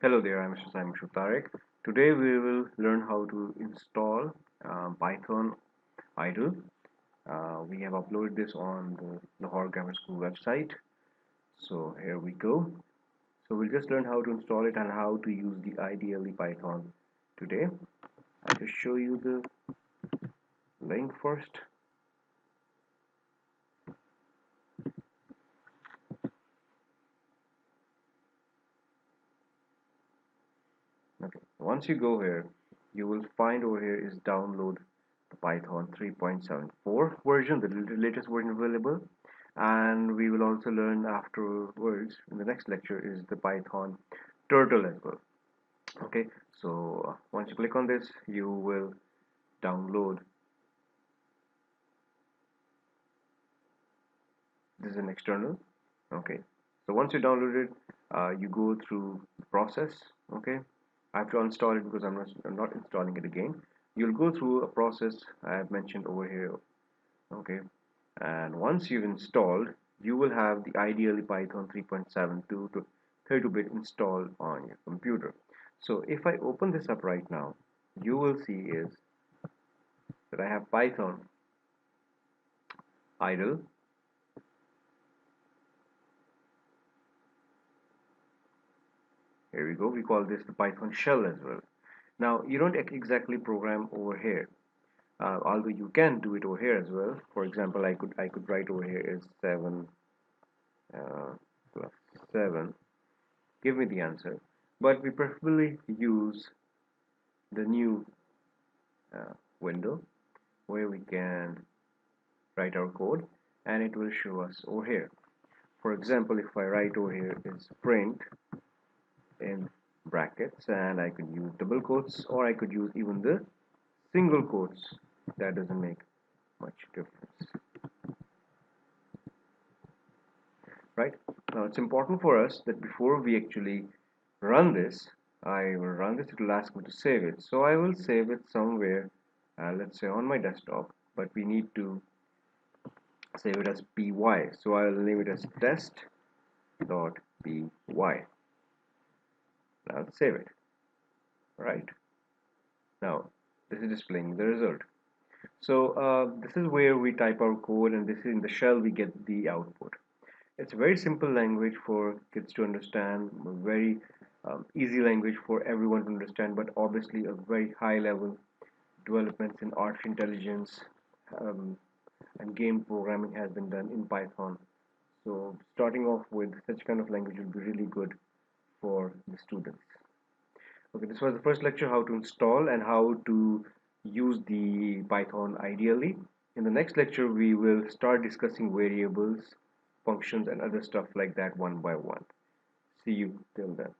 Hello there, I'm Mr. Simon Shutarek. Today we will learn how to install Python idle. We have uploaded this on the Lahore Grammar School website. So here we go. So we'll just learn how to install it and how to use the IDLE Python today. I'll just show you the link first. Okay, once you go here, you will find over here is download the Python 3.74 version, the latest version available. And we will also learn afterwards in the next lecture is the Python turtle as well. Okay, so once you click on this, you will download. This is an external. Okay, so once you download it, you go through the process. Okay, I have to uninstall it because I'm not installing it again. You'll go through a process I have mentioned over here. Okay, and once you've installed, you will have the IDLE Python 3.72 to 32-bit installed on your computer. So if I open this up right now, you will see is that I have Python idle. Here we go. We call this the Python shell as well. Now you don't exactly program over here, although you can do it over here as well. For example, I could write over here is 7 plus 7. Give me the answer. But we preferably use the new window where we can write our code and it will show us over here. For example, if I write over here is print in brackets, and I could use double quotes or I could use even the single quotes. That doesn't make much difference, right? Now it's important for us that before we actually run this, I will run this, it will ask me to save it. So I will save it somewhere, let's say on my desktop, but we need to save it as py. So I will name it as test.py. Now let's save it. Right, now this is displaying the result. So this is where we type our code, and this is in the shell we get the output. It's a very simple language for kids to understand, very easy language for everyone to understand, but obviously a very high level developments in artificial intelligence um, and game programming has been done in Python. So starting off with such kind of language will be really good for the students. Okay, this was the first lecture, how to install and how to use the Python ideally. In the next lecture, we will start discussing variables, functions, and other stuff like that one by one. See you till then.